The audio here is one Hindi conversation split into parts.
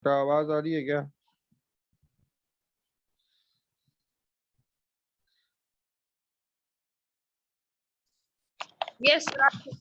तो आवाज आ रही है क्या? Yes sir.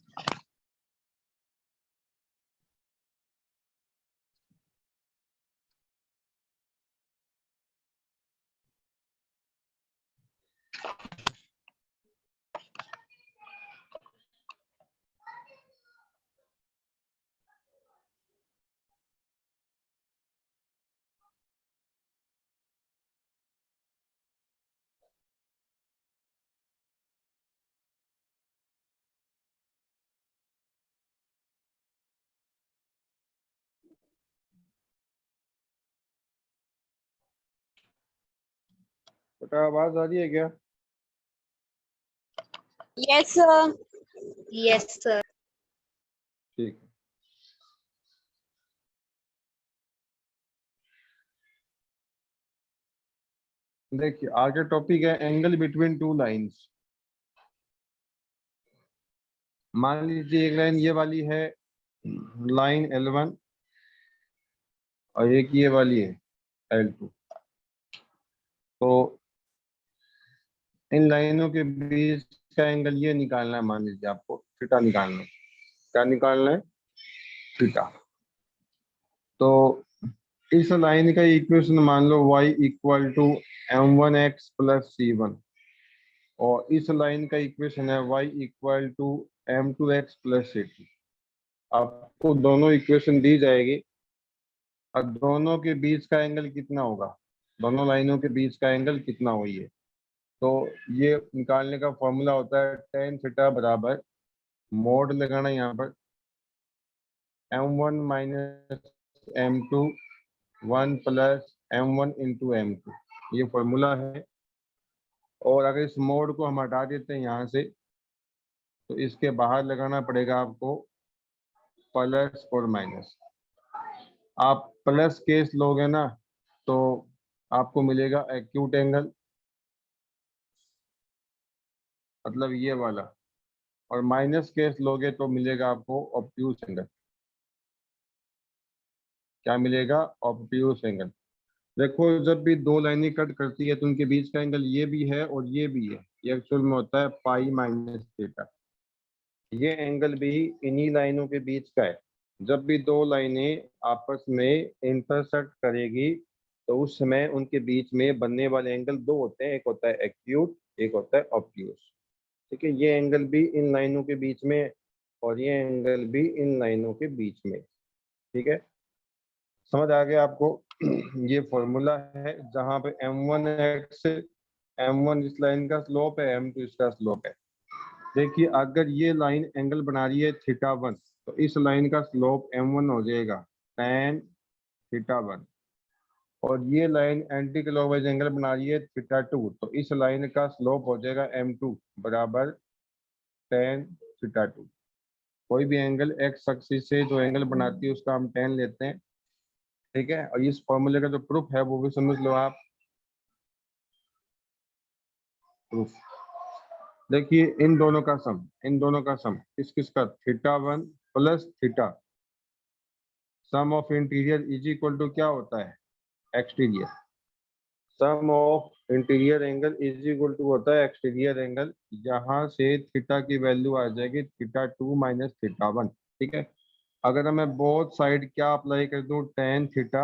बेटा आवाज आ रही है क्या? Yes sir. Yes sir. ठीक है। देखिए आगे टॉपिक है एंगल बिटवीन टू लाइंस। मान लीजिए एक लाइन ये वाली है, लाइन L1, और एक ये वाली है L2। तो इन लाइनों के बीच का एंगल ये निकालना है। मान लीजिए आपको थीटा निकालना है। क्या निकालना है? थीटा। तो इस लाइन का इक्वेशन मान लो y equal to m1x plus c1, और इस लाइन का इक्वेशन है y equal to m2x plus c2। आपको दोनों इक्वेशन दी जाएगी और दोनों के बीच का एंगल कितना होगा, दोनों लाइनों के बीच का एंगल कितना हुई है। तो ये निकालने का फॉर्मूला होता है टेन थीटा बराबर, मोड लगाना यहाँ पर, m1 minus m2 1 plus m1 into m2, ये फॉर्मूला है। और अगर इस मोड को हम हटा देते हैं यहाँ से, तो इसके बाहर लगाना पड़ेगा आपको प्लस और माइनस। आप प्लस केस लोगे ना तो आपको मिलेगा एक्यूट एंगल, मतलब ये वाला, और माइनस केस लोगे तो मिलेगा आपको ऑब्ट्यूज एंगल। क्या मिलेगा? Obtuse angle. देखो जब भी दो लाइनें कट करती है तो उनके बीच का एंगल ये भी है और ये भी है, ये एक्चुअल में होता है पाई माइनस थीटा। ये एंगल भी इन्हीं लाइनों के बीच का है। जब भी दो लाइनें आपस में इंटरसेक्ट करेगी तो उस समय उनके बीच में बनने वाले एंगल दो होते हैं, एक होता है एक्यूट, एक होता है ऑब्ट्यूज। ठीक है, ये एंगल भी इन लाइनों के बीच में और ये एंगल भी इन लाइनों के बीच में। ठीक है, समझ आ गया आपको? ये फॉर्मूला है जहां पे m1x, m1 इस लाइन का स्लोप है, m2 इसका स्लोप है। देखिए अगर ये लाइन एंगल बना रही है थीटा 1, तो इस लाइन का स्लोप m1 हो जाएगा tan थीटा 1, और ये लाइन एंटी क्लॉकवाइज एंगल बना रही है थीटा 2, तो इस लाइन का स्लोप हो जाएगा m2 बराबर tan थीटा 2। कोई भी एंगल एक्स एक्सिस से जो एंगल बनाती है उसका हम tan लेते हैं। ठीक है, और इस फॉर्मूले का जो प्रूफ है वो भी समझ लो आप। प्रूफ देखिए, इन दोनों का सम, इन दोनों का सम किस किस का, theta 1 plus theta, sum of interior is equal to क्या होता है? Exterior. Sum of interior angle is equal to होता है एक्सटीरियर एंगल। यहाँ से थीटा की वैल्यू आ जाएगी थीटा 2 माइनस थीटा 1। ठीक है, अगर मैं बोथ साइड क्या अप्लाई कर दूं, टेन थीटा,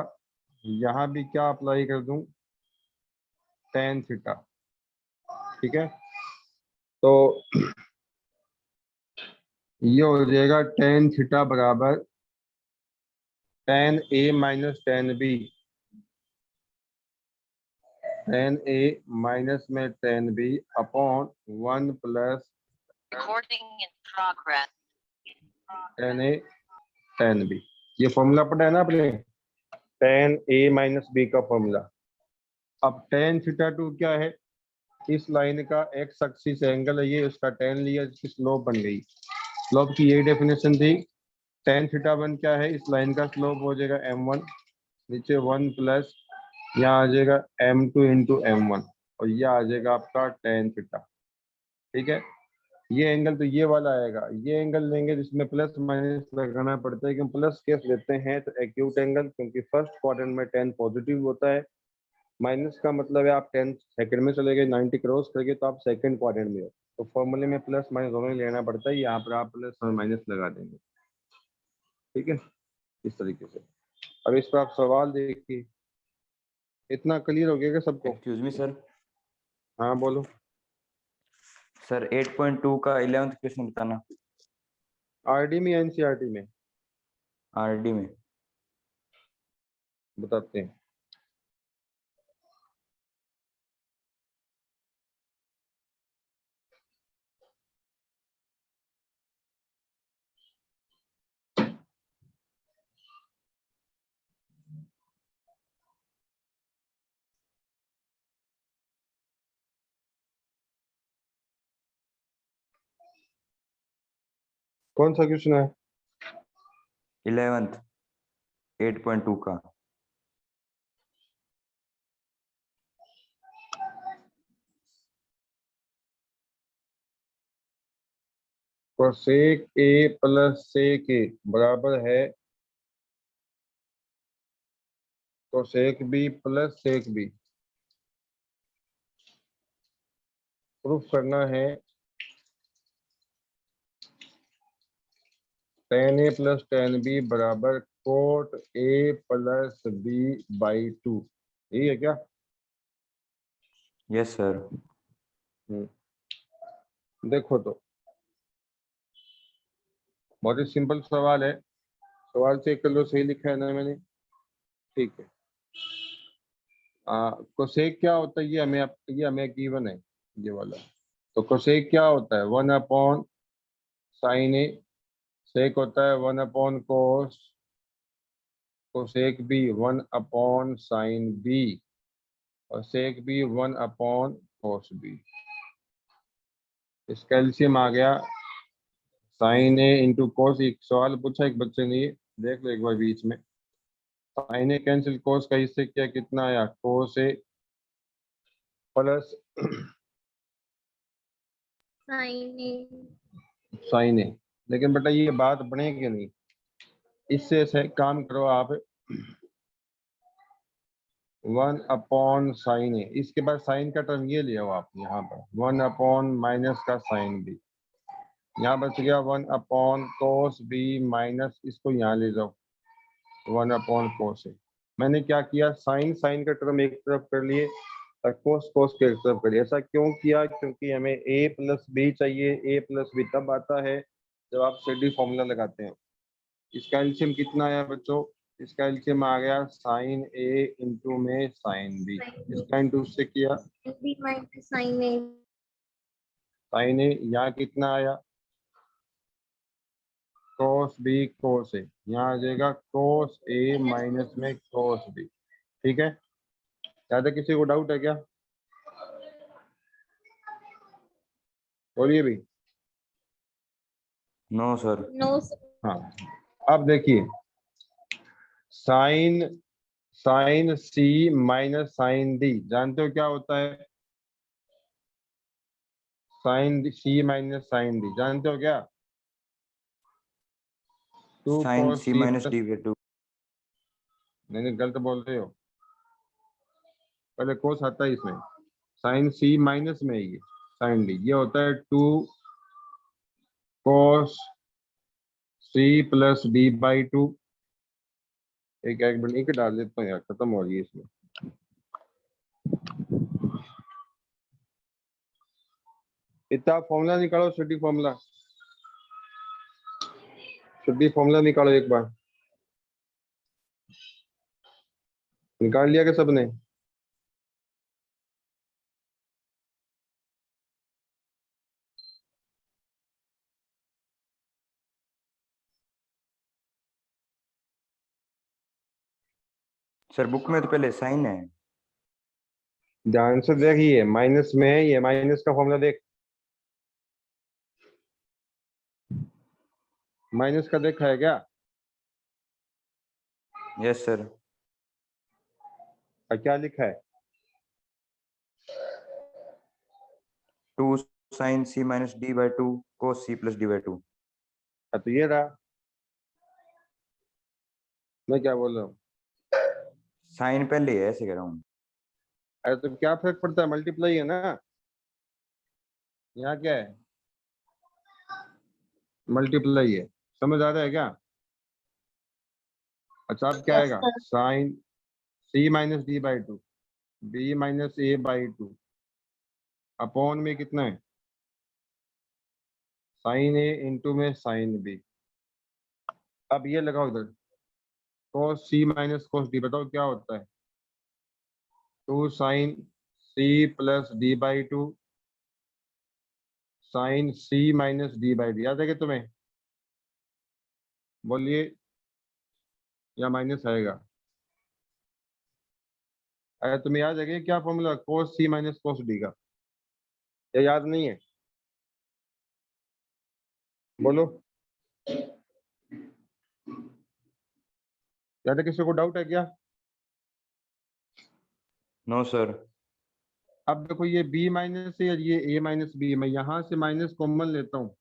यहाँ भी क्या अप्लाई कर दूं, टेन थीटा। ठीक है, तो ये हो जाएगा टेन थीटा बराबर tan A minus tan B, tan A minus में tan B upon 1 plus tan A tan B. ये फॉर्मूला पता है ना आपने, टेन ए माइनस बी का फॉर्मूला। अब टेन थीटा 2 क्या है? इस लाइन का एक्स एक्सिस एंगल है ये, उसका टेन लिया, इसकी स्लोप बन गई। स्लोप की यही डेफिनेशन थी। टेन थीटा 1 क्या है? इस लाइन का स्लोप हो जाएगा m1, नीचे 1 प्लस यहाँ आ जाएगा m2 इंटू m1, और यह आ जाएगा आपका टेन थीटा। ठीक है, ये एंगल तो ये वाला आएगा, ये एंगल लेंगे जिसमें प्लस माइनस लगाना पड़ता है, क्योंकि प्लस केस लेते हैं तो एक्यूट एंगल, क्योंकि फर्स्ट क्वाड्रेंट में 10 पॉजिटिव होता है, माइनस का मतलब है आप 10 सेकंड में चले गए, 90 क्रॉस करके तो आप सेकंड क्वाड्रेंट में हो, तो फॉर्मूले में प्लस माइनस दोनों ही लेना पड़ता है, यहाँ पर आप प्लस और माइनस लगा देंगे। ठीक है, इस तरीके से। अब इस पर आप सवाल देखिए, इतना क्लियर हो गया क्या सबको? Excuse me sir. हाँ बोलो। सर 8.2 का 11th क्वेश्चन बताना। आरडी में या एनसीईआरटी में? आरडी में। बताते हैं। कौन सा क्वेश्चन है? 11th 8.2 का। Cosec A plus sec A बराबर है cosec B plus sec B. Proof करना है tan A plus tan B बराबर cot A plus B by 2। यही है क्या? Yes sir. देखो तो बहुत ही सिंपल सवाल है, सवाल चेक कर लो सही लिखा है ना मैंने? ठीक है। कोसेक क्या होता है, ये हमें गिवन है, ये वाला। तो कोसेक क्या होता है? 1 अपॉन साइन ए। सेक होता है 1 upon cos. Cosec B 1 upon sine B, और sec B 1 upon cos B. इसका एलसीएम आ गया साइन ए इंटू कोस। एक सवाल पूछा एक बच्चे ने, ये देख लो एक बार बीच में। साइन ए कैंसिल, कोस का इससे क्या कितना आया? कोस ए प्लस साइन ए। लेकिन बेटा ये बात बनेगी नहीं, इससे से काम करो आप 1 अपॉन साइन ए, इसके बाद साइन का टर्म ये ले आओ आप यहाँ पर 1 अपॉन माइनस का साइन बी। यहाँ बच गया 1 अपॉन कोस बी माइनस, इसको यहाँ ले जाओ 1 अपॉन कोस ए। मैंने क्या किया, साइन साइन का टर्म एक तरफ कर लिए और कोस कोस के एक तरफ कर लिया। ऐसा क्यों किया? क्योंकि हमें a प्लस बी चाहिए। a प्लस बी तब आता है जब आप सीडी फॉर्मूला लगाते हैं। इसका एलसीएम कितना आया बच्चों? इसका एलसीएम आ गया साइन ए इंटू में साइन बी। इसका इंटू से किया साइन ए, यहाँ कितना आया? कोस बी कोस ए, यहाँ आ जाएगा कोस ए माइनस में कोस बी। ठीक है, ज्यादा किसी को डाउट है क्या? बोलिए भी। No sir. हाँ, अब देखिए sine sine C minus sine D, जानते हो क्या होता है? Sine C minus sine D जानते हो क्या? Two sine cos C C minus plus, D by 2। नहीं गलत बोल रहे हो, पहले कोस आता है इसमें। साइन सी माइनस में ये साइन डी, ये होता है 2 कोस सी प्लस डी बाई 2। एक एक मिनट एक डाल देता हूँ यार, खत्म हो रही है इसमें। इतना फॉर्मूला निकालो, सीडी फॉर्मूला, सीडी फॉर्मूला निकालो एक बार। निकाल लिया क्या सबने? सर बुक में तो पहले साइन है। ध्यान से देखिए, माइनस में है, ये माइनस का फॉर्मूला देख, माइनस का देखा है क्या? Yes sir. और क्या लिखा है? 2 sine C minus D by two cos C plus D by two. तो ये रहा, मैं क्या बोल रहा हूँ। साइन पहले है ऐसे कह रहा हूँ। अरे तो क्या फर्क पड़ता है, मल्टीप्लाई है ना, यहाँ क्या है, मल्टीप्लाई है, समझ आ रहा है क्या। अच्छा अब क्या Yes, आएगा, sir. Sine C minus D by two B minus A by two upon में कितना है, साइन ए इंटू में साइन बी। अब ये लगाओ इधर, cos C minus cos D, बताओ क्या होता है, 2 sine C plus D by two sine C minus D by D. याद है कि तुम्हें, बोलिए, या माइनस आएगा। अरे तुम्हें याद है कि क्या formula, cos C minus cos D का, या याद नहीं है, बोलो। याद है, किसी को डाउट है क्या। No sir. अब देखो ये b माइनस है, ये a माइनस बी, मैं यहाँ से माइनस कॉमन लेता हूँ,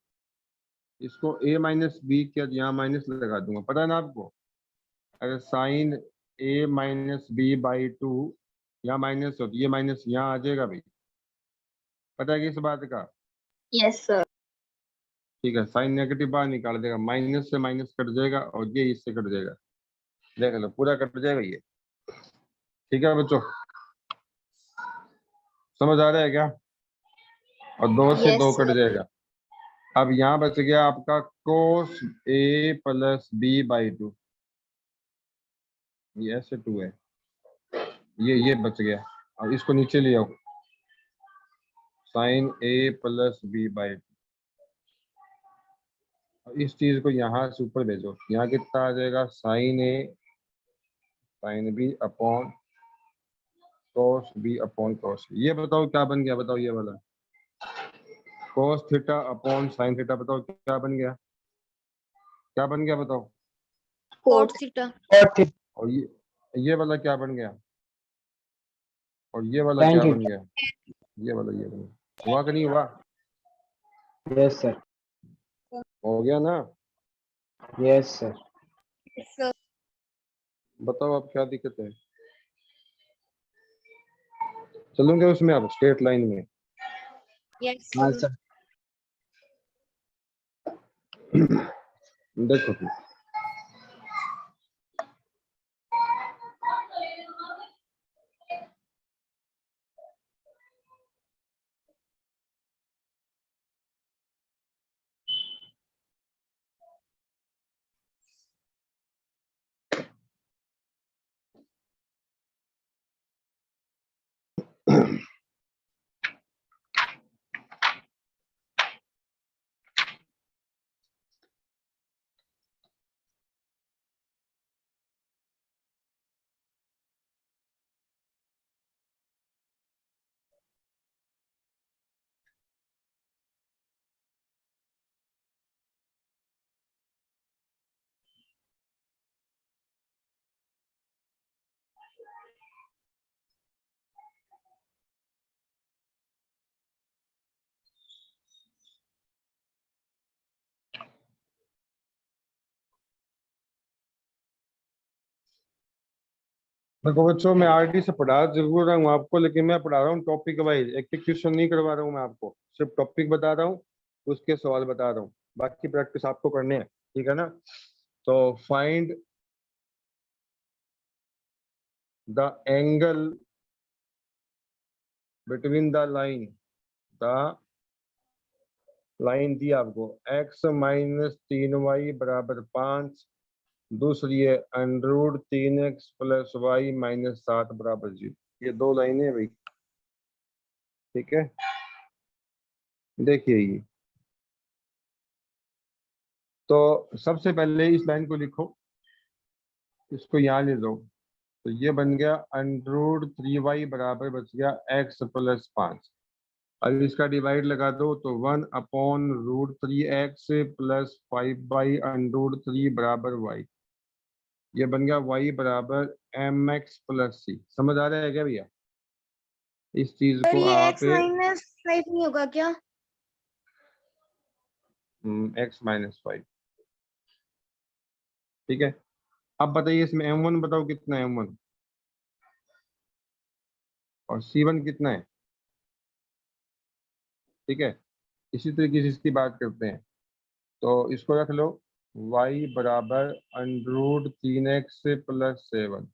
इसको a माइनस बी के यहाँ माइनस लगा दूंगा, पता है ना आपको। अगर sine a minus B by two यहाँ माइनस हो तो ये माइनस यहाँ आ जाएगा भाई, पता है कि इस बात का। Yes, sir. ठीक है, साइन नेगेटिव बाहर निकाल देगा, माइनस से माइनस कट जाएगा और ये इससे कट जाएगा, देख लो पूरा कट जाएगा ये। ठीक है बच्चों, समझ आ रहा है क्या, और 2 से Yes, 2 कट sir. जाएगा। अब यहाँ बच गया आपका कोस ए प्लस बी बाई टू, ये ऐसे 2 है, ये बच गया। अब इसको नीचे ले आओ, sine A plus B by two, इस चीज को यहाँ से ऊपर भेजो, यहाँ कितना आ जाएगा, sine A sine B upon cos B upon cos. ये बताओ क्या बन गया, बताओ ये वाला, cos theta upon sine theta, बताओ क्या बन गया, क्या बन गया बताओ। Cot theta. और ये वाला क्या बन गया, और ये वाला क्या बन गया, ये वाला ये बन गया। हुआ कि नहीं हुआ, यस सर। हो गया ना। Yes sir. Yes, sir. बताओ अब क्या दिक्कत है, चलोगे उसमें अब स्ट्रेट लाइन में। Yes, हाँ sir. सर। देखो फिर, देखो बच्चों, मैं आरडी से पढ़ा जरूर रहा हूँ आपको, लेकिन मैं पढ़ा रहा हूँ टॉपिक वाइज, एक एक क्वेश्चन नहीं करवा रहा हूँ मैं आपको, सिर्फ टॉपिक बता रहा हूँ, उसके सवाल बता रहा हूँ, बाकी प्रैक्टिस आपको करने हैं, ठीक है ना। तो find the angle between the line दी आपको, x माइनस 3y बराबर 5, दूसरी है under root 3x plus Y minus 7 बराबर 0। ये दो लाइनें हैं भाई, ठीक है। देखिए ये, तो सबसे पहले इस लाइन को लिखो, इसको यहाँ ले दो, तो ये बन गया अंडरूट 3y बराबर बच गया x प्लस 5। अब इसका डिवाइड लगा दो तो 1 अपॉन रूट 3x प्लस 5/√3 बराबर y। ये बन गया y बराबर mx प्लस c। समझ आ रहा है क्या भैया, इस चीज सर को ये आप, x माइनस 5 नहीं होगा क्या। x minus Y. ठीक है, अब बताइए इसमें m1 बताओ कितना है m1 और c1 कितना है। ठीक है, इसी तरीके से इसकी बात करते हैं, तो इसको रख लो y बराबर अंडरूट 3x प्लस 7।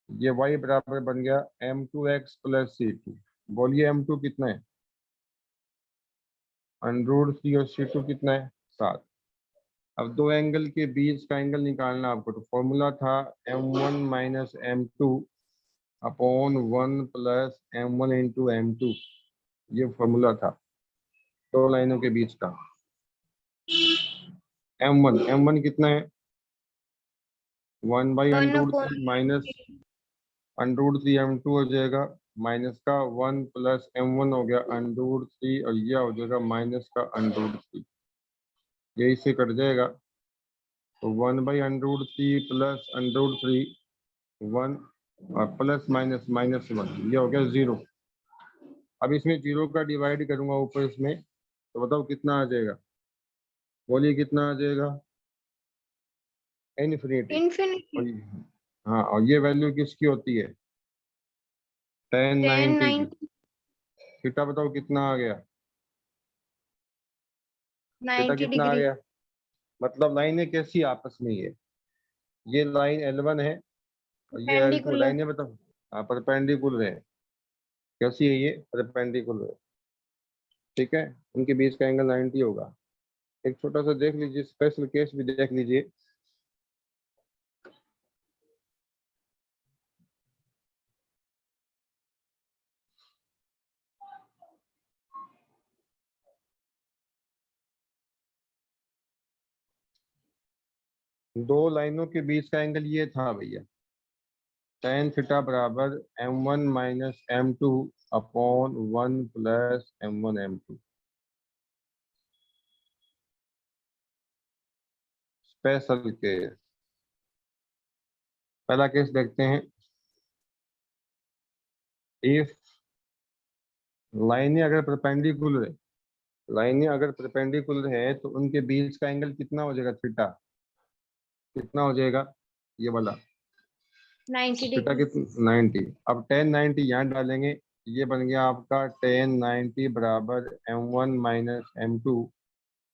ये y बराबर बन गया m2x प्लस c2। बोलिए m2 कितना है, अंडरूट 3 और c2 कितना है 7। अब दो एंगल के बीच का एंगल निकालना आपको, तो फॉर्मूला था m1 minus m2 upon 1 plus m1 into m2। ये फॉर्मूला था दो लाइनों के बीच का। m1 कितना है 1 by 1 under root upon 3 minus under root 3 m2 हो जाएगा, माइनस का 1 प्लस m1 हो गया अंडरूट 3 और यह हो जाएगा माइनस का अंडरूट 3। यही से कट जाएगा, तो 1 बाई अंडरूट 3 प्लस अंडरूट 3 1 और प्लस माइनस माइनस 1, ये हो गया 0। अब इसमें 0 का डिवाइड करूंगा ऊपर इसमें, तो बताओ कितना आ जाएगा, बोलिए कितना आ जाएगा, इन्फिनिटी। infinity हाँ, और ये वैल्यू किसकी होती है, tan 10 90 की। 90 थीटा बताओ कितना आ गया, थीटा 90 कितना आ डिग्री गया। मतलब लाइनें कैसी आपस में, ये लाइन L1 है और ये L2 perpendicular लाइनें बताओ। हाँ, परपेंडिकुलर है। कैसी है ये, परपेंडिकुलर है। ठीक है, उनके बीच का एंगल 90 होगा। एक छोटा सा देख लीजिए, स्पेशल केस भी देख लीजिए। दो लाइनों के बीच का एंगल ये था भैया, tan थीटा बराबर m1 minus m2 upon 1 plus m1 m2। Special case, पहला केस देखते हैं। इफ लाइनें अगर परपेंडिकुलर है, लाइनें अगर परपेंडिकुलर है तो उनके बीच का एंगल कितना हो जाएगा, थीटा कितना हो जाएगा, ये वाला 90 थीटा डिग्री कितना 90। अब tan 90 यहाँ डालेंगे, ये बन गया आपका tan 90 बराबर m1 minus m2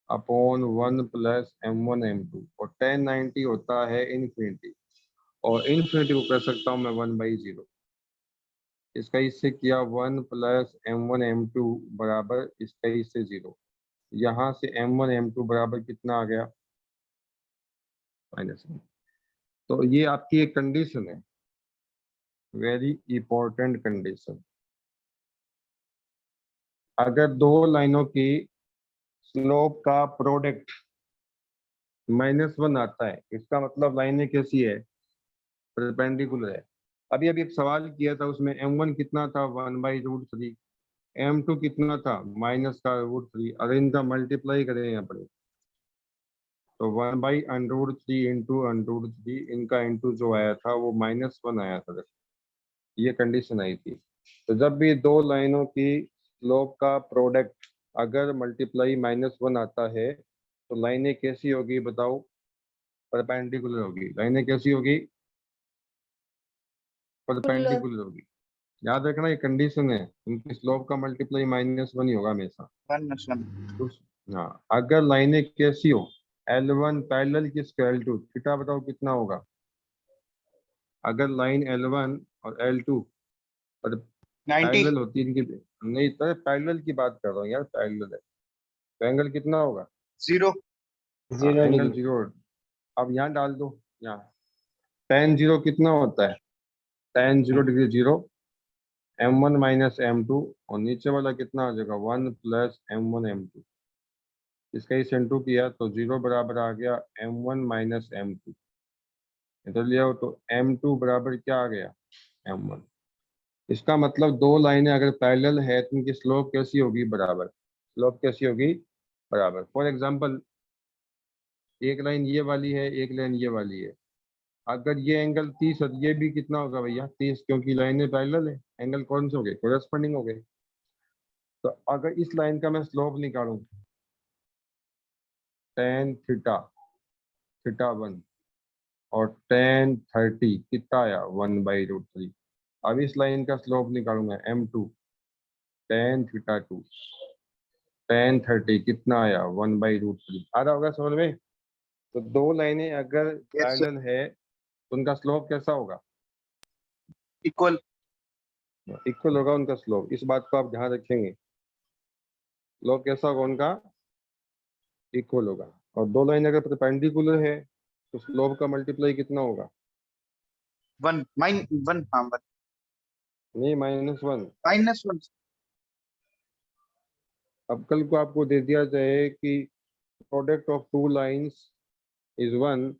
upon 1 plus m1 m2। और tan 90 होता है इन्फिनिटी, और इन्फिनिटी को कर सकता हूँ मैं 1/0। इसका इससे किया 1 प्लस m1 m2 बराबर इसका इससे 0। यहाँ से m1 m2 बराबर कितना आ गया, -1। तो ये आपकी एक कंडीशन है, वेरी इंपॉर्टेंट कंडीशन। अगर दो लाइनों की स्लोप का प्रोडक्ट -1 आता है, इसका मतलब लाइनें कैसी है, परपेंडिकुलर है। अभी अभी एक सवाल किया था, उसमें m1 कितना था 1/√3, m2 कितना था -√3। अगर इनका मल्टीप्लाई करें यहाँ पर, तो 1/√3 इंटू √3, इनका इंटू जो आया था वो -1 आया था। ये कंडीशन आई थी। तो जब भी दो लाइनों की स्लोप का प्रोडक्ट अगर मल्टीप्लाई -1 आता है, तो लाइनें कैसी होगी बताओ, परपेंडिकुलर होगी। लाइनें कैसी होगी, परपेंडिकुलर होगी। याद रखना, ये कंडीशन है, उनकी स्लोप का मल्टीप्लाई -1 ही होगा हमेशा। हाँ, अगर लाइनें कैसी हो, L1 पैरेलल की L2, थीटा बताओ कितना होगा। अगर लाइन L1 और L2 पैरेलल होती है इनकी, नहीं तो पैरेलल की बात कर रहा हूँ यार, पैरेलल है, तो एंगल कितना होगा, 0 एंगल डिग्री 0। अब यहाँ डाल दो, यहाँ tan 0 कितना होता है, tan 0 degree 0, m1 minus m2, और नीचे वाला कितना आ जाएगा 1 प्लस m1 m2। इसका ही सेंटू किया तो 0 बराबर आ गया m1 माइनस m2। इधर ले आओ तो m2 बराबर क्या आ गया, m1। इसका मतलब दो लाइनें अगर पैरेलल है तो उनकी स्लोप कैसी होगी, बराबर। स्लोप कैसी होगी, बराबर। फॉर एग्जांपल, एक लाइन ये वाली है, एक लाइन ये वाली है। अगर ये एंगल 30 और ये भी कितना होगा भैया 30, क्योंकि लाइनें पैरेलल है, एंगल कौन से हो गए, कोरेस्पॉन्डिंग हो गए। तो अगर इस लाइन का मैं स्लोप निकालूं, tan थीटा थीटा 1 और tan 30 कितना आया 1/√3। अब इस लाइन का स्लोप निकालूंगा m2 tan थीटा 2 tan 30 कितना आया 1/√3। आ रहा होगा समझ में। तो दो लाइनें अगर Yes, sir. पैरेलल है तो उनका स्लोप कैसा होगा, Equal. इक्वल होगा उनका स्लोप। इस बात को आप ध्यान रखेंगे, स्लोप कैसा होगा उनका, इक्वल होगा। और दो लाइन अगर परपेंडिकुलर है तो स्लोप का मल्टीप्लाई कितना होगा, 1 1 हाँ 1 नहीं -1। -1 अब कल को आपको दे दिया जाए कि product of two lines is 1,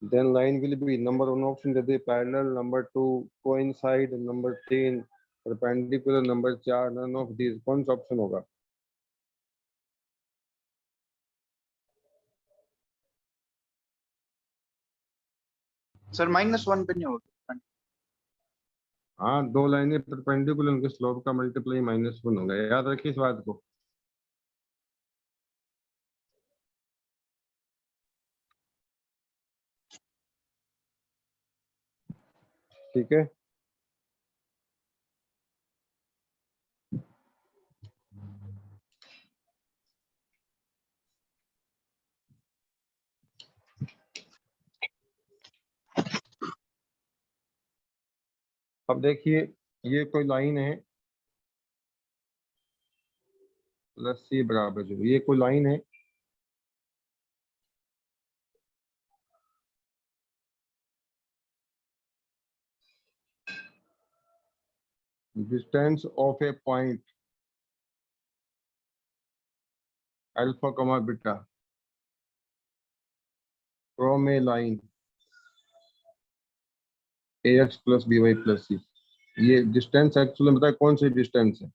then line will be number 1 option they they parallel, number 2 coincide, number 3 perpendicular, number 4 none of these, कौन सा ऑप्शन होगा। सर -1 पे नहीं होगा। हाँ, दो लाइनें परपेंडिकुलर, उनके स्लोप का मल्टीप्लाई -1 होगा, याद रखिए इस बात को। ठीक है, अब देखिए ये कोई लाइन है +c = 0, ये कोई लाइन है, distance of a point alpha comma beta from a line ax + by + c। ये डिस्टेंस एक्चुअली में बताए कौन सी डिस्टेंस है,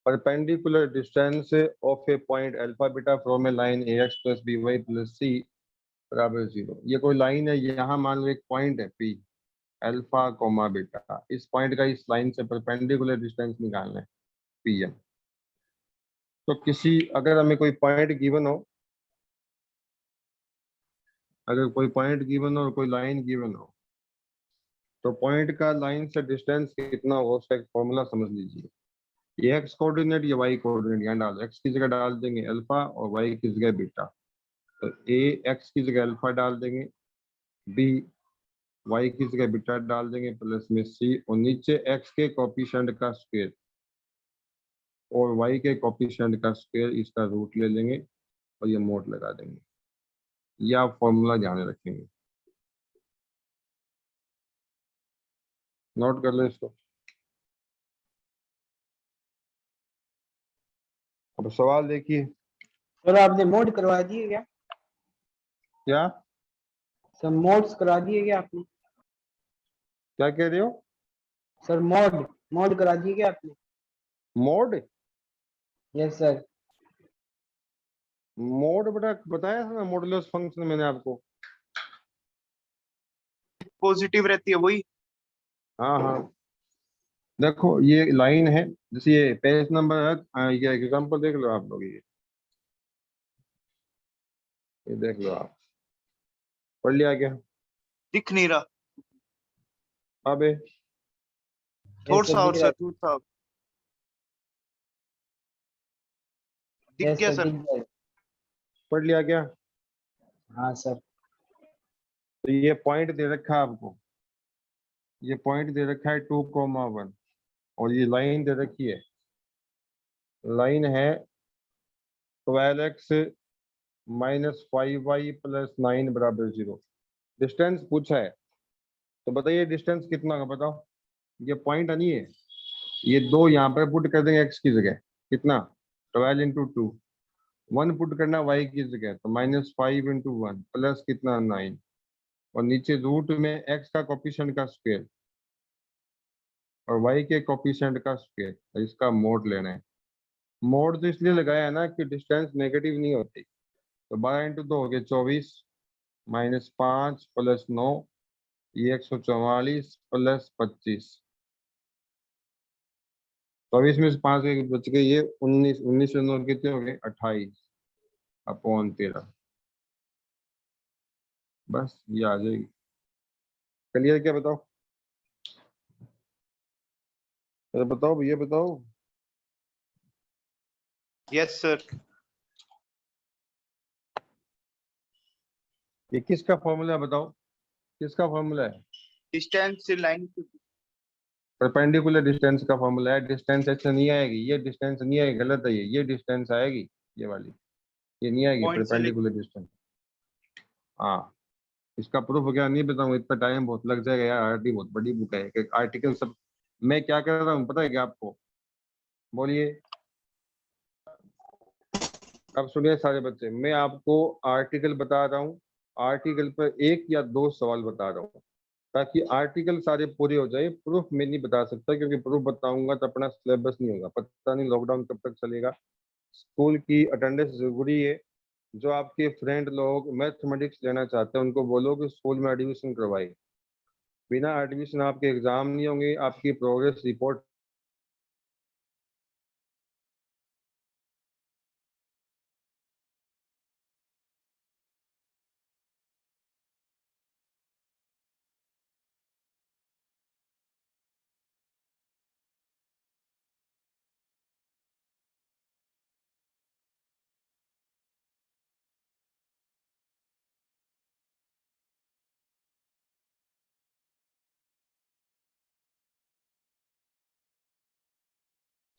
perpendicular distance of a point alpha beta from a line ax + by + c = 0। ये कोई लाइन है, यहाँ मान लो एक पॉइंट है P अल्फा कोमा बीटा, इस पॉइंट का इस लाइन से परपेंडिकुलर डिस्टेंस निकालना है PM। तो किसी अगर हमें कोई पॉइंट गिवन हो, अगर कोई पॉइंट गिवन हो और कोई लाइन गिवन हो, तो पॉइंट का लाइन से डिस्टेंस कितना हो उसका एक फॉर्मूला समझ लीजिए। ये एक्स कोऑर्डिनेट या वाई कोऑर्डिनेट यहाँ डालो, एक्स की जगह डाल देंगे अल्फा और वाई की जगह बीटा। तो ए एक्स की जगह अल्फा डाल देंगे, बी वाई की जगह बीटा डाल देंगे, प्लस में सी, और नीचे एक्स के कोफिशिएंट का स्क्वायर और वाई के कोफिशिएंट का स्क्वायर, इसका रूट ले लेंगे और ये मोड लगा देंगे। ये आप फॉर्मूला ध्यान में रखेंगे, नोट कर लो इसको। अब सवाल देखिए, सर आपने मोड करवा दिए क्या? क्या सर मोड्स करा दिए क्या आपने? क्या कह रहे हो, सर मोड करा दिए क्या आपने? Mode yes sir. मोड बेटा बताया था ना, मॉडुलस फंक्शन मैंने आपको। पॉजिटिव रहती है वही। हाँ हाँ, देखो ये लाइन है, जैसे ये पेज नंबर है, ये एग्जांपल देख लो आप लोग, ये देख लो आप, पढ़ लिया क्या। दिख नहीं रहा अबे थोड़ा सर, सा और दिख सर रहा थोड़ा सा दिख है। गया सर सर। दिख गया। पढ़ लिया क्या। हाँ सर। तो ये पॉइंट दे रखा है आपको, ये पॉइंट दे रखा है 2,1 और ये लाइन दे रखी है, लाइन है 12x - 5y + 9 = 0। डिस्टेंस पूछा है, तो बताइए डिस्टेंस कितना होगा बताओ। ये पॉइंट नहीं है, ये दो यहाँ पर पुट कर देंगे x की जगह, कितना 12 × 2, 1 पुट करना y की जगह, तो -5 × 1 प्लस कितना 9, और नीचे रूट में x का कोफिशिएंट का स्क्वायर और y के कोफिशिएंट का स्क्वायर, तो इसका मोड लेना है। मोड तो इसलिए लगाया है ना कि डिस्टेंस नेगेटिव नहीं होती। तो 12 × 2 हो गया 24, -5 + 9, ये 144 + 25, 24 में से 5 बच गए, ये 19, 19 से 9 कितने हो गए 28/13। बस ये आ जाएगी। क्लियर क्या बताओ? अरे बताओ भैया बताओ। Yes sir. ये किसका फॉर्मूला है बताओ, किसका फॉर्मूला है? डिस्टेंस से लाइन परपेंडिकुलर डिस्टेंस का फॉर्मूला है। डिस्टेंस ऐसे नहीं आएगी, ये डिस्टेंस नहीं आएगी, गलत है ये डिस्टेंस आएगी, ये वाली, ये नहीं आएगी पॉइंट से परपेंडिकुलर डिस्टेंस। हाँ, इसका प्रूफ क्या नहीं बताऊँ, इतना टाइम बहुत लग जाएगा यार, आरटी बहुत बड़ी बुक है, एक आर्टिकल सब। मैं क्या कर रहा हूँ पता है क्या आपको? बोलिए। अब सुनिए सारे बच्चे, मैं आपको आर्टिकल बता रहा हूँ, आर्टिकल पर एक या दो सवाल बता रहा हूँ, ताकि आर्टिकल सारे पूरे हो जाए। प्रूफ मैं नहीं बता सकता, क्योंकि प्रूफ बताऊंगा तो अपना सिलेबस नहीं होगा, पता नहीं लॉकडाउन कब तक चलेगा। स्कूल की अटेंडेंस जरूरी है। जो आपके फ्रेंड लोग मैथमेटिक्स लेना चाहते हैं उनको बोलो कि स्कूल में एडमिशन करवाए। बिना एडमिशन आपके एग्जाम नहीं होंगे, आपकी प्रोग्रेस रिपोर्ट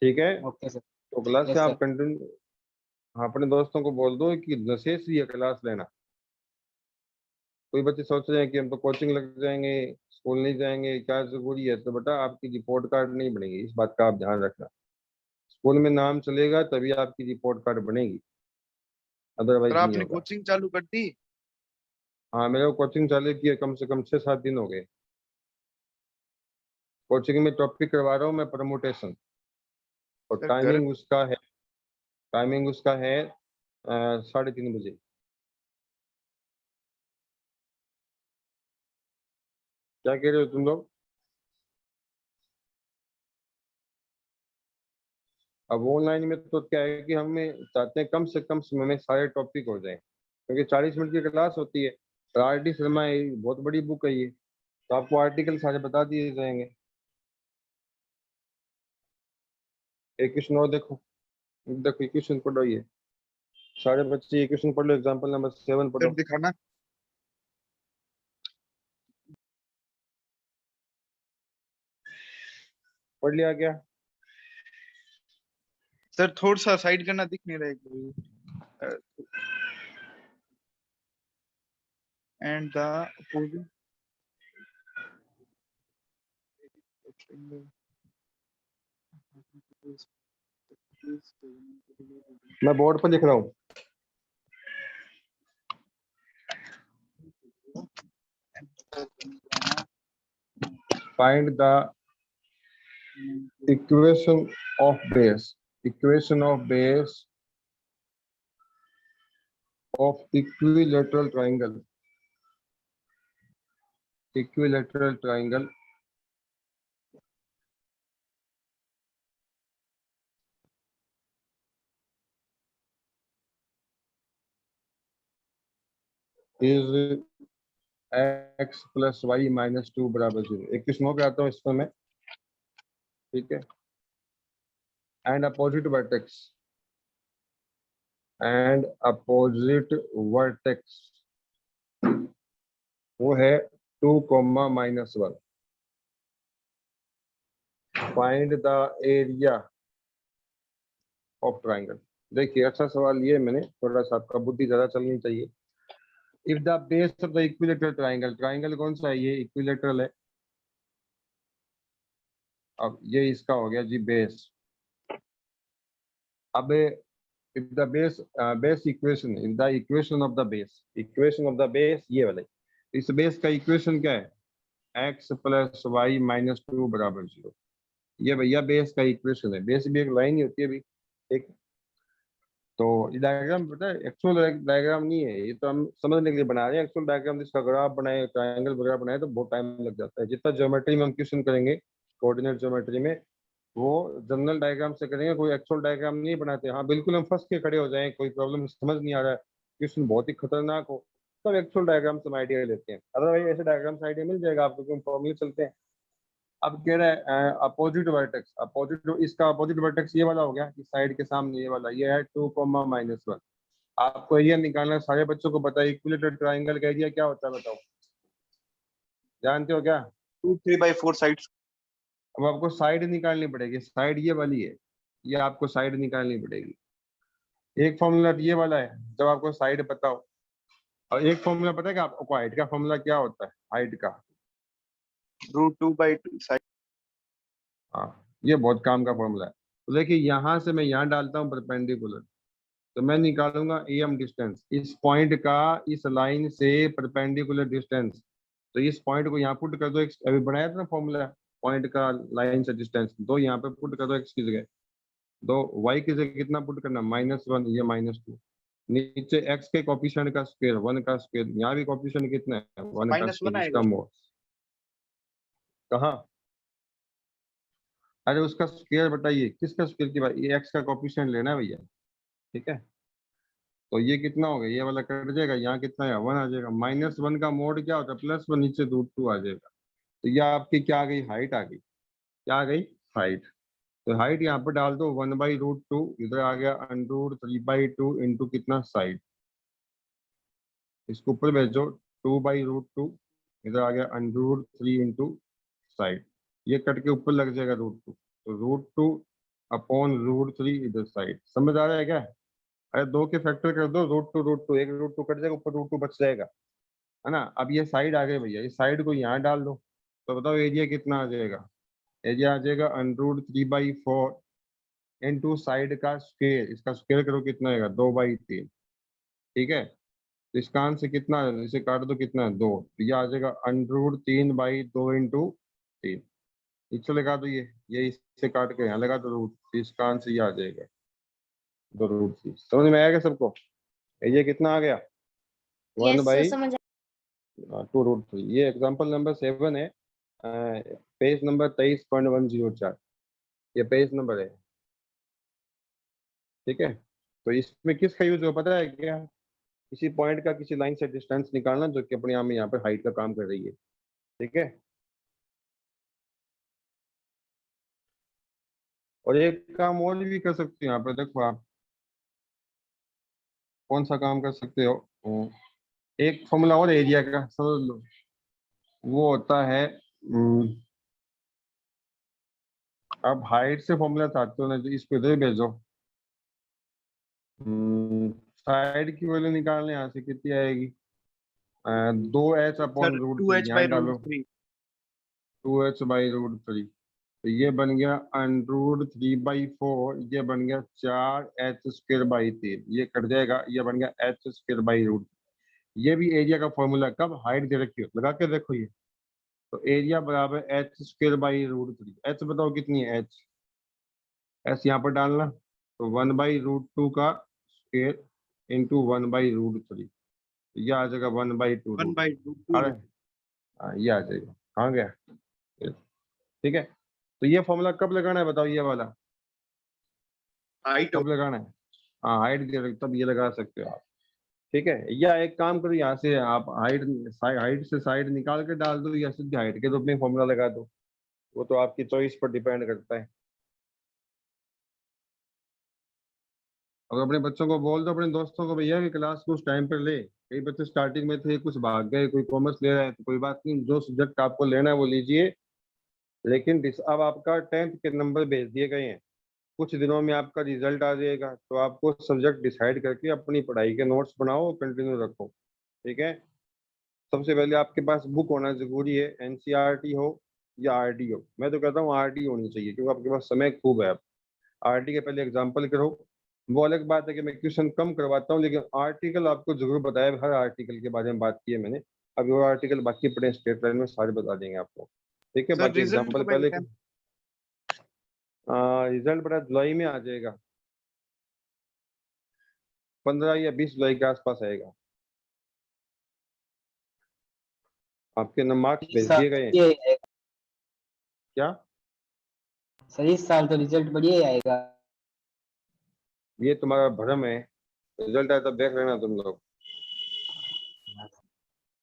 ठीक है। Okay sir. तो क्लास से यस आप सर। कंटिन्यू, हाँ, अपने दोस्तों को बोल दो कि नेसेसरी है क्लास लेना। कोई बच्चे सोच रहे हैं कि हम तो कोचिंग लग जाएंगे, स्कूल नहीं जाएंगे, क्या जरूरी है? तो बेटा आपकी रिपोर्ट कार्ड नहीं बनेगी, इस बात का आप ध्यान रखना। स्कूल में नाम चलेगा तभी आपकी रिपोर्ट कार्ड बनेगी, सर अदरवाइज नहीं आपने होगा। कोचिंग चालू कर दी? हाँ, मेरे को कोचिंग चालू की है, कम से कम 6-7 दिन हो गए। कोचिंग में टॉपिक करवा रहा हूँ मैं, परमुटेशन, और सर घर टाइमिंग उसका है 3:30 बजे। क्या कह रहे हो तुम लोग? अब ऑनलाइन में तो क्या है कि हमें चाहते हैं कम से कम समय में सारे टॉपिक हो जाएं, क्योंकि 40 मिनट की क्लास होती है। और आर डी शर्मा बहुत बड़ी बुक है ये, तो आपको आर्टिकल सारे बता दिए जाएंगे। एक क्वेश्चन और देखो, देखो ये क्वेश्चन पढ़ो ये, सारे बच्चे ये क्वेश्चन पढ़ लो, एग्जाम्पल नंबर 7 सर पढ़ो। दिखाना। पढ़ लिया क्या? सर थोड़ा सा साइड करना, दिख नहीं रहा है। एंड द अपोजिंग मैं बोर्ड पर लिख रहा हूँ। Find the equation of base, equation of base of equilateral triangle, equilateral triangle is x plus y minus 2 बराबर 0। एक क्वेश्चन हो गया आता हूँ इसमें मैं, ठीक है। And opposite vertex, and opposite vertex वो है 2, -1। Find the area of triangle. देखिए अच्छा सवाल ये, मैंने थोड़ा सा आपका बुद्धि ज्यादा चलनी चाहिए। If the base of the equilateral triangle, triangle कौन सा है? ये इक्विलेटरल है। अब ये इसका हो गया जी बेस। अब if the base, base equation, if the equation of the base, equation of the base ये वाला, इस बेस का इक्वेशन क्या है? x प्लस वाई माइनस 2 बराबर 0। ये भैया बेस का इक्वेशन है। बेस भी एक लाइन ही होती है अभी, एक। तो ये डायग्राम पता है, एक्चुअल डायग्राम नहीं है ये, तो हम समझने के लिए बना रहे हैं। एक्चुअल डायग्राम जिसका ग्राफ बनाए, ट्रायंगल वगैरह बनाए तो बहुत टाइम लग जाता है। जितना ज्योमेट्री में हम क्वेश्चन करेंगे, कोऑर्डिनेट ज्योमेट्री में, वो जनरल डायग्राम से करेंगे, कोई एक्चुअल डायग्राम नहीं बनाते। हाँ बिल्कुल, हम फंस के खड़े हो जाएं, कोई प्रॉब्लम समझ नहीं आ रहा है, क्वेश्चन बहुत ही खतरनाक हो, सब एक्चुअल डायग्राम से आइडिया लेते हैं, अदरवाइज ऐसे डायग्राम से आइडिया मिल जाएगा आपको क्योंकि फॉर्मूले चलते हैं। अब कह रहा है अपोजिट वर्टेक्स, अपोजिट इसका अपोजिट वर्टेक्स ये वाला हो गया, इस साइड के सामने ये वाला, ये है 2, -1। आपको एरिया निकालना है, सारे बच्चों को पता है इक्विलेटरल ट्राइंगल का एरिया क्या होता है बताओ, जानते हो क्या? 2 3/4 साइड्स। अब आपको साइड निकालनी पड़ेगी, साइड ये वाली है, ये आपको साइड निकालनी पड़ेगी। एक फॉर्मूला ये वाला है जब आपको साइड पता हो, और एक फॉर्मूला पता है कि आपको हाइट का फॉर्मूला क्या होता है, हाइट का? √2/2 साइड। हाँ, ये बहुत काम का फॉर्मूला है। तो देखिए यहाँ से मैं यहाँ डालता हूँ परपेंडिकुलर, तो मैं निकालूंगा एम डिस्टेंस, इस पॉइंट का इस लाइन से परपेंडिकुलर डिस्टेंस। तो इस पॉइंट को यहाँ पुट कर दो, अभी बनाया था ना फॉर्मूला पॉइंट का लाइन से डिस्टेंस, दो यहाँ पे पुट कर दो एक्स की जगह, दो वाई की जगह कितना पुट करना, -1, ये -2, नीचे एक्स के कोफिशिएंट का स्क्वायर 1 का स्क्वायर, यहाँ भी कोफिशिएंट कितना है 1 का -1 स्क्वायर, आएगा। इसका मोड कहाँ, अरे उसका स्क्वायर बताइए किसका स्क्वायर की बात, ये एक्स का कोफिशिएंट लेना है भैया, ठीक है। तो ये कितना हो गया, ये वाला कट जाएगा, यहाँ कितना है 1 आ जाएगा, -1 का मोड क्या होता है +1, नीचे √2 आ जाएगा। तो ये आपकी क्या आ गई, हाइट आ गई, क्या आ गई, हाइट। तो हाइट यहाँ पर डाल दो 1/√2, इधर आ गया √3/2 इंटू कितना साइड, इसको ऊपर भेजो 2/√2, इधर आ गया √3 इंटू साइड, ये कट के ऊपर लग जाएगा √2, तो √2 अपॉन √3 इधर साइड, समझ आ रहा है क्या? अरे दो के फैक्टर कर दो, √2 एक √2 कट जाएगा, ऊपर √2 बच जाएगा, है ना। अब ये साइड आ गई भैया, इस साइड को यहाँ डाल दो, तो बताओ एरिया कितना आ जाएगा, एरिया आ जाएगा √3/4 इंटू साइड का स्क्वायर, इसका स्क्वायर करो कितना आएगा 2/3, ठीक है। तो इसका आंसर कितना है, इसे काट दो कितना है 2, तो ये आ जाएगा √3/2 इंटू 3, नीचे लगा दो, ये इससे काट के यहाँ लगा दो रूट, तो इसका आंसर ये आ जाएगा 2√3। समझ में आएगा सबको, ये कितना आ गया 1 यस सर, बाई समझ 2√3। ये एग्जांपल नंबर 7 है, पेज नंबर 23.104, ये पेज नंबर है, ठीक है। तो इसमें किसका यूज हो पता है क्या, किसी पॉइंट का किसी लाइन से डिस्टेंस निकालना जो कि अपने आप में यहाँ पे हाइट का काम कर रही है, ठीक है। और एक काम और भी कर सकते हो यहाँ पे, देखो आप कौन सा काम कर सकते हो, एक फॉर्मूला और एरिया का समझ लो, वो होता है अब हाइट से फॉर्मूला चाहते हो ना, तो इसको इधर भेजो, साइड की वैल्यू निकालने, यहाँ से कितनी आएगी 2h सर अपॉन √3, यहाँ डालो 2h/√3। 2h/√3, तो ये बन गया √3/4, ये बन गया 4h²/3, ये कट जाएगा, ये बन गया h²/√3। ये भी एरिया का फॉर्मूला, कब हाइट दे रखी हो लगा के देखो ये, तो एरिया बराबर h²/√3, h बताओ कितनी है h, s यहाँ पर डालना, तो 1/√2 का स्क्वायर इंटू 1/√3, तो ये आ जाएगा 1/2 अरे 1/2 ये आ जाएगा, कहाँ गया ये, ठीक है। तो ये फॉर्मूला कब लगाना है बताओ, ये वाला हाइट। कब लगाना है, हाँ हाइट तब ये लगा सकते हो आप, ठीक है। या एक काम करो, यहाँ से आप हाइट से साइड निकाल के डाल दो, या सीधे हाइट के रूप में फॉर्मूला लगा दो, वो तो आपकी चॉइस पर डिपेंड करता है। और अपने बच्चों को बोल दो, अपने दोस्तों को, भैया कि क्लास कुछ टाइम पर ले, कई बच्चे स्टार्टिंग में थे कुछ भाग गए, कोई कॉमर्स ले रहा है तो कोई बात नहीं, जो सब्जेक्ट आपको लेना है वो लीजिए, लेकिन अब आपका 10th के नंबर भेज दिए गए हैं, कुछ दिनों में आपका रिजल्ट आ जाएगा, तो आपको सब्जेक्ट डिसाइड करके अपनी पढ़ाई के नोट्स बनाओ, कंटिन्यू रखो, ठीक है। सबसे पहले आपके पास बुक होना जरूरी है, एनसीईआरटी हो या आरटी हो, मैं तो कहता हूँ आरटी होनी चाहिए क्योंकि आपके पास समय खूब है। आप आरटी के पहले एग्जाम्पल करो, वो अलग बात है कि मैं क्वेश्चन कम करवाता हूँ, लेकिन आर्टिकल आपको जरूर बताया, हर आर्टिकल के बारे में बात की है मैंने, अभी वो आर्टिकल बाकी पढ़े स्टेट लाइन में सारे बता देंगे आपको, ठीक है। सर बाकी रिजल्ट एग्जाम्पल कब पहले आएगा? रिजल्ट बड़ा जुलाई में आ जाएगा, 15 या 20 जुलाई के आसपास आएगा, आपके मार्क्स इस भेज साल दिए गए हैं बढ़िया ही आएगा क्या, सर, इस साल तो रिजल्ट बढ़िया ही आएगा। ये तुम्हारा भ्रम है, रिजल्ट आया तब देख लेना तुम लोग।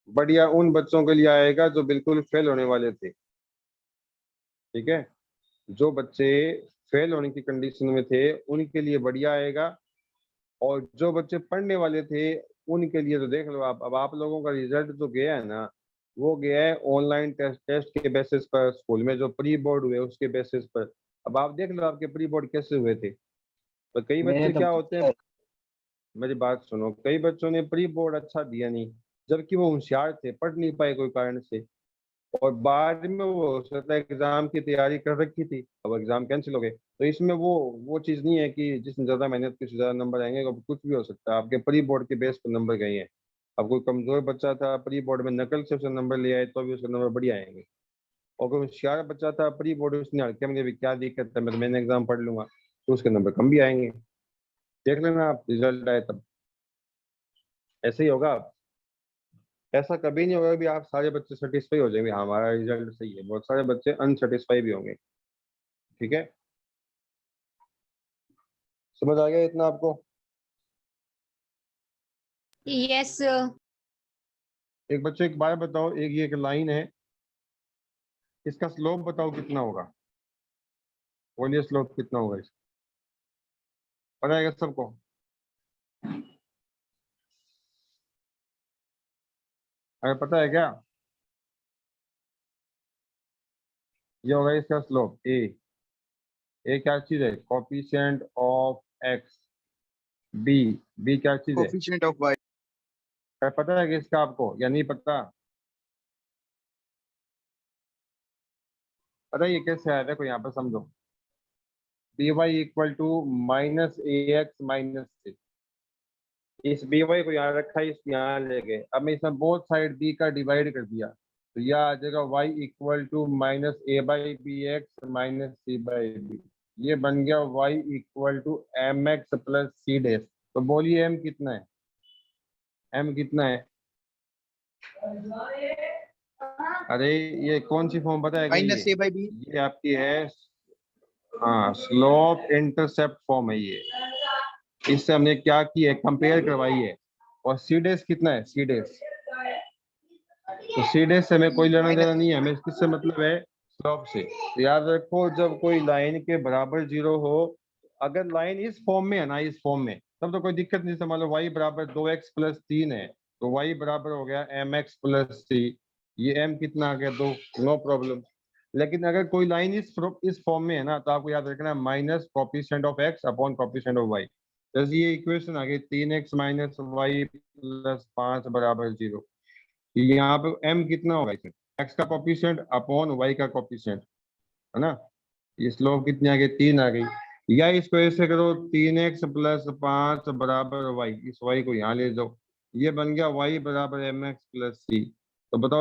बढ़िया उन बच्चों के लिए आएगा जो बिल्कुल फेल होने वाले थे। ठीक है, जो बच्चे फेल होने की कंडीशन में थे उनके लिए बढ़िया आएगा, और जो बच्चे पढ़ने वाले थे उनके लिए तो देख लो आप, अब आप लोगों का रिजल्ट जो गया है ना, वो गया है ऑनलाइन टेस्ट के बेसिस पर, स्कूल में जो प्री बोर्ड हुए उसके बेसिस पर। अब आप देख लो आपके प्री बोर्ड कैसे हुए थे। तो कई मेरे बच्चे तो क्या होते हैं, मेरी बात सुनो, कई बच्चों ने प्री बोर्ड अच्छा दिया नहीं, जबकि वो होशियार थे, पढ़ नहीं पाए कोई कारण से, और बाद में वो हो सकता है एग्जाम की तैयारी कर रखी थी, अब एग्जाम कैंसिल हो गए। तो इसमें वो चीज नहीं है कि जिसने ज्यादा मेहनत की उससे ज्यादा नंबर आएंगे, अब कुछ भी हो सकता है, आपके प्री बोर्ड के बेस पर नंबर गए हैं। अब कोई कमजोर बच्चा था प्री बोर्ड में, नकल से उसने नंबर ले आए तो भी उसके नंबर बढ़िया आएंगे, और कोई होशियार बच्चा था प्री बोर्ड उसने हल्के में भी क्या दिक्कत है, मैंने एग्जाम पढ़ लूंगा, तो उसके नंबर कम भी आएंगे। देख लेना आप, रिजल्ट आए तब ऐसे ही होगा। ऐसा कभी नहीं होगा भी आप सारे बच्चे सेटिस्फाई हो जाएंगे, हाँ हमारा रिजल्ट सही है, बहुत सारे बच्चे अनसेटिस्फाई भी होंगे। ठीक है, समझ आ गया इतना आपको? Yes, sir. एक बच्चे एक बार बताओ, एक ये एक लाइन है, इसका स्लोप बताओ कितना होगा, बोलिए स्लोप कितना होगा इसका, पता है क्या सबको? अरे पता है क्या, ये होगा इसका स्लोप ए क्या चीज है, coefficient of X, B B क्या चीज है, कोफिशिएंट ऑफ y। क्या पता है कि इसका आपको या नहीं पता? पता है ये कैसे आया, देखो यहाँ पर समझो, B Y equal to minus A X minus C, इस बी वाई को यहाँ रखा है, इसको यहाँ ले गए, अब मैं इसमें बोथ साइड बी का डिवाइड कर दिया, तो यह आ जाएगा Y equal to minus A by B X minus C by B, ये बन गया Y equal to M X plus C डेस। तो बोलिए एम कितना है, एम कितना है? अरे ये कौन सी फॉर्म पता है क्या, माइनस ए बाई बी। ये आपकी है, हाँ स्लोप इंटरसेप्ट फॉर्म है ये, इससे हमने क्या किया है, कंपेयर करवाई है। और सी डेस कितना है, सी डेस, तो सी डेस से हमें कोई लेना देना नहीं है, हमें किससे मतलब है, स्लोप से। तो याद रखो जब कोई लाइन के बराबर जीरो हो, अगर लाइन इस फॉर्म में है ना, इस फॉर्म में, तब तो कोई दिक्कत नहीं, मान लो वाई बराबर 2x+3 है, तो वाई बराबर हो गया mx+c, ये m कितना आ गया 2, नो प्रॉब्लम। लेकिन अगर कोई लाइन इस फॉर्म में है ना, तो आपको याद रखना है minus coefficient of x upon coefficient of y। जैसे ये इक्वेशन आ गई 3x माइनस वाई प्लस 5 बराबर 0, यहाँ पे m कितना होगा इसमें, x का कॉफिशिएंट अपॉन y का कॉफिशिएंट, है ना, ये स्लोप कितनी आ गई, 3 आ गई। या इसको ऐसे करो 3x+5 बराबर y, इस y को यहाँ ले जाओ, ये बन गया y बराबर mx+c। तो बताओ